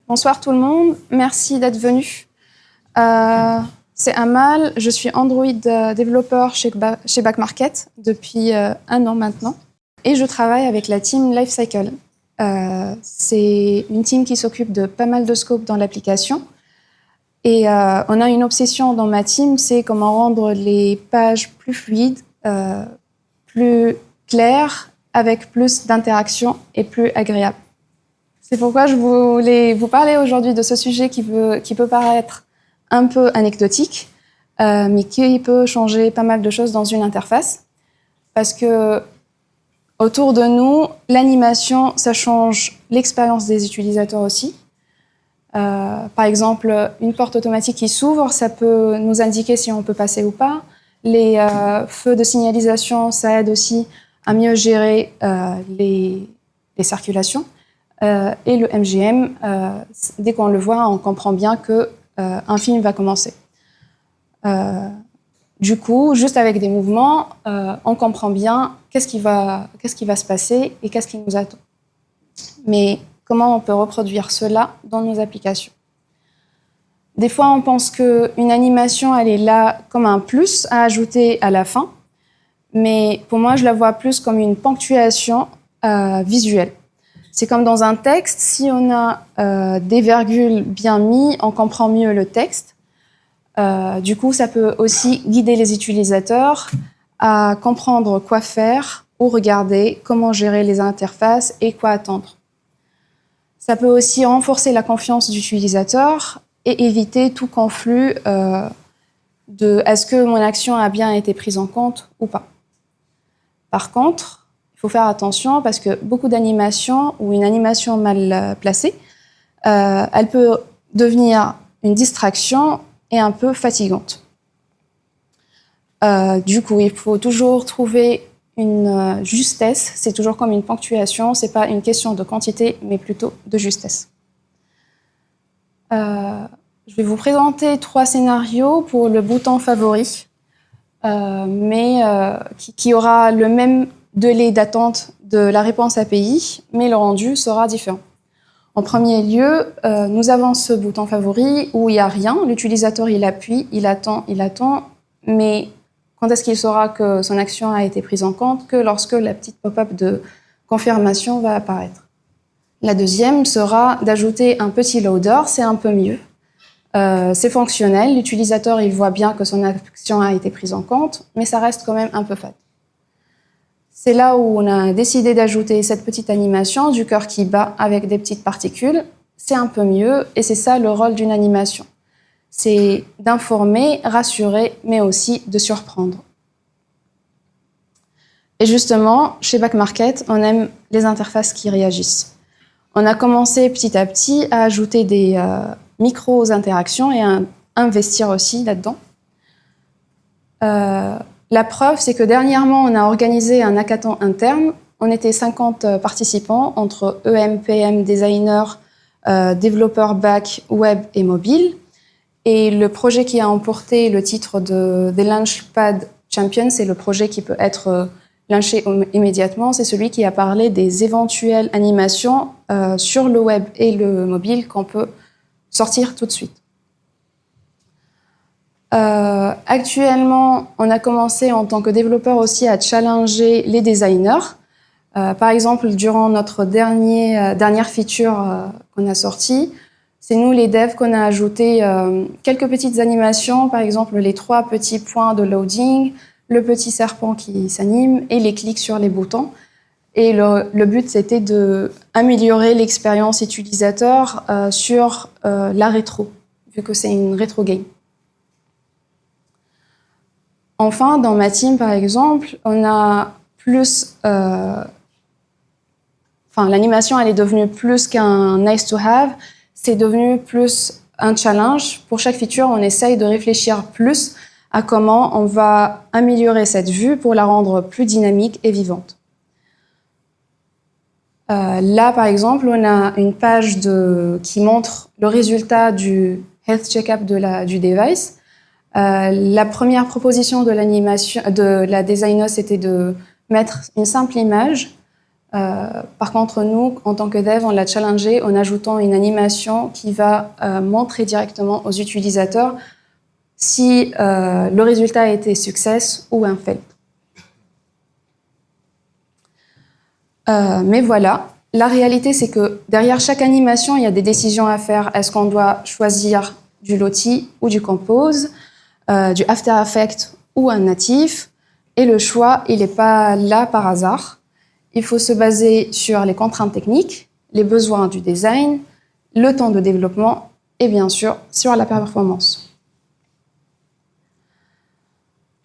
Bonsoir tout le monde, merci d'être venu. C'est Amal, je suis Android développeur chez Back Market depuis 1 an maintenant. Et je travaille avec la team Lifecycle. C'est une team qui s'occupe de pas mal de scopes dans l'application. Et on a une obsession dans ma team, c'est comment rendre les pages plus fluides, plus claires, avec plus d'interactions et plus agréables. C'est pourquoi je voulais vous parler aujourd'hui de ce sujet qui peut paraître un peu anecdotique, mais qui peut changer pas mal de choses dans une interface. Parce que autour de nous, l'animation, ça change l'expérience des utilisateurs aussi. Par exemple, une porte automatique qui s'ouvre, ça peut nous indiquer si on peut passer ou pas. Les feux de signalisation, ça aide aussi à mieux gérer les circulations. Et le MGM, dès qu'on le voit, on comprend bien qu'un film va commencer. Du coup, juste avec des mouvements, on comprend bien qu'est-ce qui va se passer et qu'est-ce qui nous attend. Mais comment on peut reproduire cela dans nos applications? Des fois, on pense qu'une animation, elle est là comme un plus à ajouter à la fin. Mais pour moi, je la vois plus comme une ponctuation visuelle. C'est comme dans un texte, si on a des virgules bien mises, on comprend mieux le texte. Du coup, ça peut aussi guider les utilisateurs à comprendre quoi faire ou regarder, comment gérer les interfaces et quoi attendre. Ça peut aussi renforcer la confiance du utilisateur et éviter tout conflit de est-ce que mon action a bien été prise en compte ou pas. Par contre, il faut faire attention parce que beaucoup d'animations ou une animation mal placée, elle peut devenir une distraction et un peu fatigante. Du coup, il faut toujours trouver une justesse. C'est toujours comme une ponctuation. C'est pas une question de quantité, mais plutôt de justesse. Je vais vous présenter 3 scénarios pour le bouton favori, mais qui aura le même délai d'attente de la réponse API, mais le rendu sera différent. En premier lieu, nous avons ce bouton favori où il n'y a rien. L'utilisateur, il appuie, il attend, mais quand est-ce qu'il saura que son action a été prise en compte? Que lorsque la petite pop-up de confirmation va apparaître. La deuxième sera d'ajouter un petit loader, c'est un peu mieux. C'est fonctionnel, l'utilisateur, il voit bien que son action a été prise en compte, mais ça reste quand même un peu fade. C'est là où on a décidé d'ajouter cette petite animation du cœur qui bat avec des petites particules. C'est un peu mieux et c'est ça le rôle d'une animation. C'est d'informer, rassurer, mais aussi de surprendre. Et justement, chez Back Market, on aime les interfaces qui réagissent. On a commencé petit à petit à ajouter des micro-interactions et à investir aussi là-dedans. La preuve, c'est que dernièrement, on a organisé un hackathon interne. On était 50 participants entre EM, PM, designers, développeurs back, web et mobile. Et le projet qui a emporté le titre des Launchpad Champions, c'est le projet qui peut être launché immédiatement. C'est celui qui a parlé des éventuelles animations sur le web et le mobile qu'on peut sortir tout de suite. Actuellement, on a commencé en tant que développeur aussi à challenger les designers. Par exemple, durant notre dernière feature qu'on a sortie, c'est nous les devs qu'on a ajouté quelques petites animations, par exemple les 3 petits points de loading, le petit serpent qui s'anime et les clics sur les boutons. Et le but, c'était d'améliorer l'expérience utilisateur sur la rétro, vu que c'est une rétro game. Enfin, dans ma team, par exemple, on a plus... l'animation, elle est devenue plus qu'un nice to have, c'est devenu plus un challenge. Pour chaque feature, on essaye de réfléchir plus à comment on va améliorer cette vue pour la rendre plus dynamique et vivante. Là, par exemple, on a une page qui montre le résultat du health check-up du device. La première proposition de la designer, c'était de mettre une simple image Par contre, nous, en tant que dev, on l'a challengé en ajoutant une animation qui va montrer directement aux utilisateurs si le résultat a été success ou un fail. Mais voilà, la réalité, c'est que derrière chaque animation, il y a des décisions à faire. Est-ce qu'on doit choisir du Lottie ou du Compose, du After Effects ou un natif? Et le choix, il n'est pas là par hasard. Il faut se baser sur les contraintes techniques, les besoins du design, le temps de développement et bien sûr sur la performance.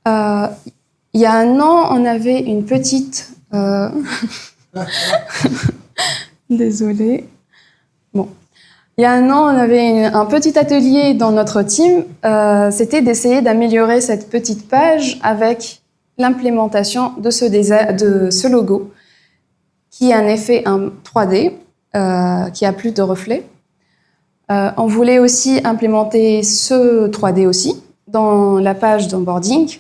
Il y a un an, on avait une petite... Désolée. Bon. Il y a un an, on avait un petit atelier dans notre team. C'était d'essayer d'améliorer cette petite page avec l'implémentation de ce logo, qui a un effet 3D, qui a plus de reflets. On voulait aussi implémenter ce 3D aussi dans la page d'onboarding,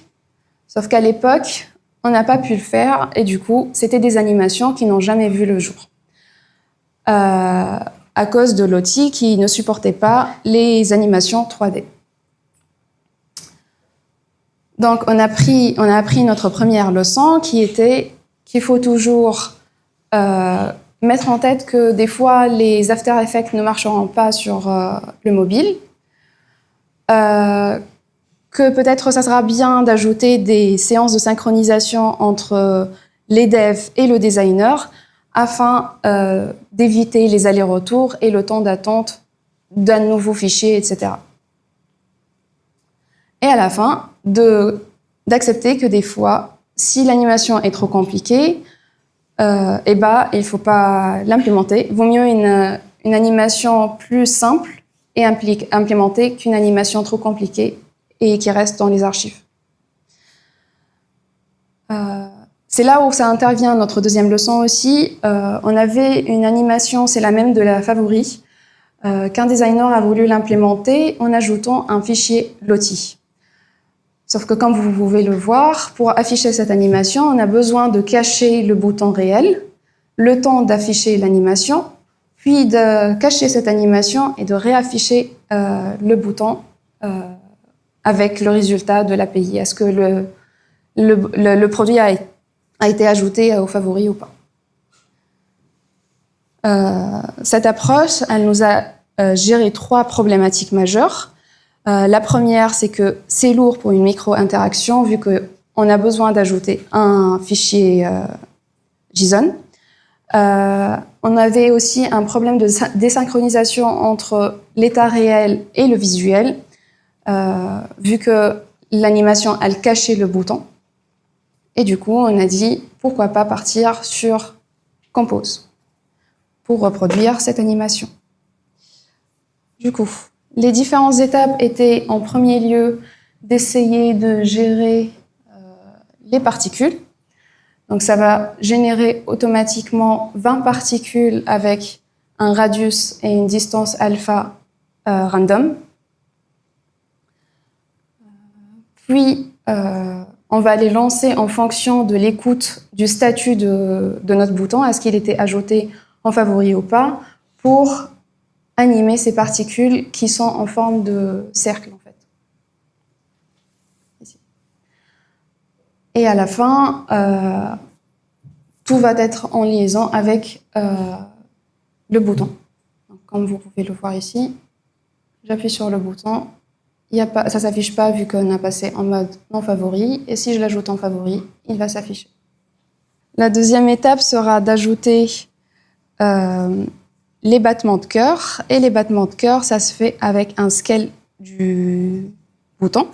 sauf qu'à l'époque, on n'a pas pu le faire et du coup, c'était des animations qui n'ont jamais vu le jour. À cause de Lottie qui ne supportait pas les animations 3D. Donc, on a appris notre première leçon qui était qu'il faut toujours mettre en tête que des fois, les After Effects ne marcheront pas sur le mobile. Que peut-être ça sera bien d'ajouter des séances de synchronisation entre les devs et le designer afin d'éviter les allers-retours et le temps d'attente d'un nouveau fichier, etc. Et à la fin, d'accepter que des fois, si l'animation est trop compliquée, il ne faut pas l'implémenter. Vaut mieux une animation plus simple et implémentée qu'une animation trop compliquée et qui reste dans les archives. C'est là où ça intervient, notre deuxième leçon aussi. On avait une animation, c'est la même de la favori, qu'un designer a voulu l'implémenter en ajoutant un fichier Lottie. Sauf que comme vous pouvez le voir, pour afficher cette animation, on a besoin de cacher le bouton réel, le temps d'afficher l'animation, puis de cacher cette animation et de réafficher le bouton avec le résultat de l'API. Est-ce que le produit a été ajouté aux favoris ou pas. Cette approche, elle nous a géré 3 problématiques majeures. La première, c'est que c'est lourd pour une micro-interaction, vu qu'on a besoin d'ajouter un fichier JSON. On avait aussi un problème de désynchronisation entre l'état réel et le visuel, vu que l'animation, elle cachait le bouton. Et du coup, on a dit, pourquoi pas partir sur Compose pour reproduire cette animation. Du coup, les différentes étapes étaient en premier lieu d'essayer de gérer les particules. Donc ça va générer automatiquement 20 particules avec un radius et une distance alpha random. Puis, on va les lancer en fonction de l'écoute du statut de notre bouton, est-ce qu'il était ajouté en favori ou pas, pour animer ces particules qui sont en forme de cercle, en fait. Ici. Et à la fin, tout va être en liaison avec le bouton. Donc, comme vous pouvez le voir ici, j'appuie sur le bouton. Ça ne s'affiche pas vu qu'on a passé en mode non favori. Et si je l'ajoute en favori, il va s'afficher. La deuxième étape sera d'ajouter les battements de cœur. Et les battements de cœur, ça se fait avec un scale du bouton.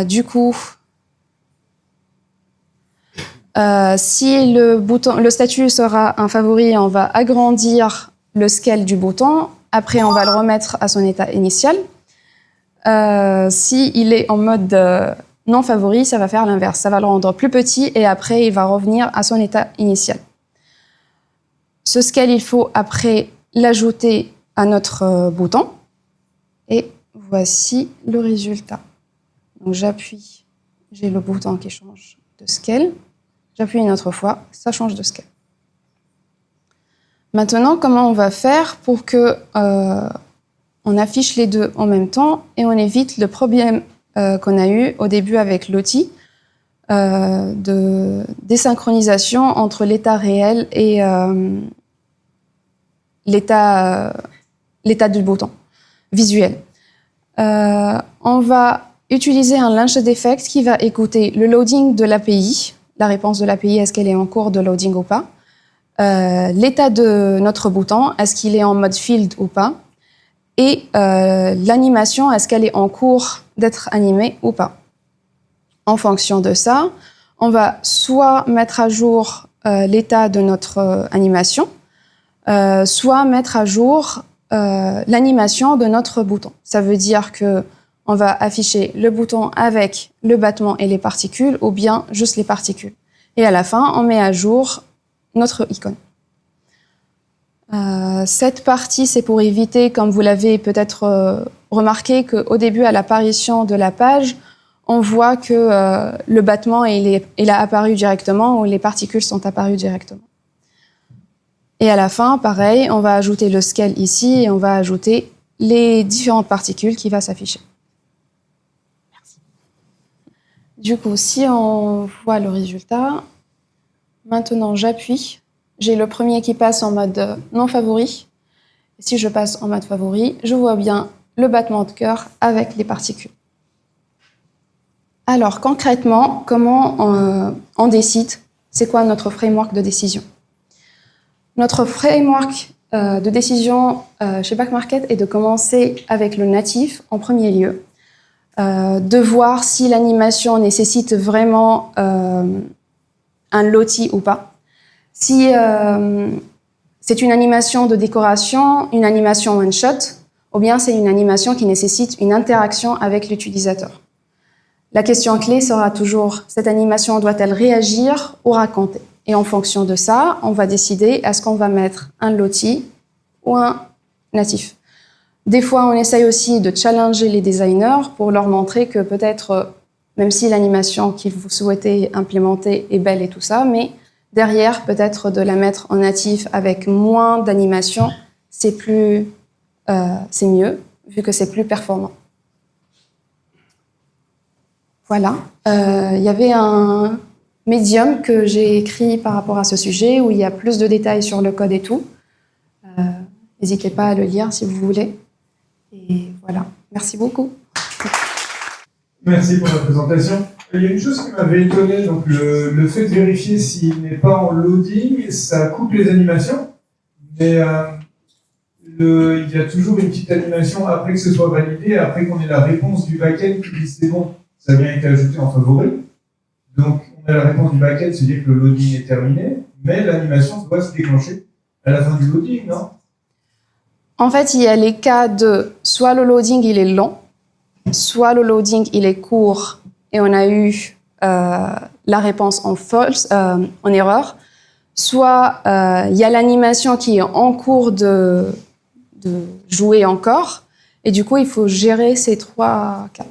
Du coup, si le statut sera un favori, on va agrandir le scale du bouton. Après, on va le remettre à son état initial. S'il est en mode non favori, ça va faire l'inverse. Ça va le rendre plus petit et après, il va revenir à son état initial. Ce scale, il faut après l'ajouter à notre bouton. Et voici le résultat. Donc, j'appuie, j'ai le bouton qui change de scale. j'appuie une autre fois, ça change de scale. Maintenant, comment on va faire pour que on affiche les deux en même temps et on évite le problème qu'on a eu au début avec l'outil de désynchronisation entre l'état réel et l'état du bouton visuel. On va utiliser un launch d'effect qui va écouter le loading de l'API, la réponse de l'API, est-ce qu'elle est en cours de loading ou pas, l'état de notre bouton, est-ce qu'il est en mode field ou pas, et l'animation, est-ce qu'elle est en cours d'être animée ou pas. En fonction de ça, on va soit mettre à jour l'état de notre animation, soit mettre à jour l'animation de notre bouton. Ça veut dire que on va afficher le bouton avec le battement et les particules ou bien juste les particules. Et à la fin, on met à jour notre icône. Cette partie, c'est pour éviter, comme vous l'avez peut-être remarqué, qu'au début, à l'apparition de la page, on voit que le battement il a apparu directement ou les particules sont apparues directement. Et à la fin, pareil, on va ajouter le scale ici et on va ajouter les différentes particules qui vont s'afficher. Merci. Du coup, si on voit le résultat, maintenant j'appuie. J'ai le premier qui passe en mode non favori. Et si je passe en mode favori, je vois bien le battement de cœur avec les particules. Alors concrètement, comment on décide? C'est quoi notre framework de décision? Notre framework de décision chez BackMarket est de commencer avec le natif en premier lieu, de voir si l'animation nécessite vraiment un loti ou pas. Si c'est une animation de décoration, une animation one-shot, ou bien c'est une animation qui nécessite une interaction avec l'utilisateur. La question clé sera toujours, cette animation doit-elle réagir ou raconter? Et en fonction de ça, on va décider est-ce qu'on va mettre un loti ou un natif. Des fois, on essaye aussi de challenger les designers pour leur montrer que peut-être, même si l'animation que vous souhaitez implémenter est belle et tout ça, mais derrière, peut-être de la mettre en natif avec moins d'animation, c'est mieux, vu que c'est plus performant. Voilà. Il y avait un Medium que j'ai écrit par rapport à ce sujet, où il y a plus de détails sur le code et tout. N'hésitez pas à le lire si vous voulez. Et voilà. Merci beaucoup. Merci pour la présentation. Il y a une chose qui m'avait étonné, donc le fait de vérifier s'il n'est pas en loading, ça coupe les animations, mais il y a toujours une petite animation après que ce soit validé, après qu'on ait la réponse du backend qui dit c'est bon, ça a bien été ajouté en favori. Donc on a la réponse du backend, c'est-à-dire que le loading est terminé, mais l'animation doit se déclencher à la fin du loading, non? En fait, il y a les cas de soit le loading il est long, soit le loading il est court et on a eu la réponse en false, en erreur, soit il y a l'animation qui est en cours de jouer encore et du coup il faut gérer ces trois cas.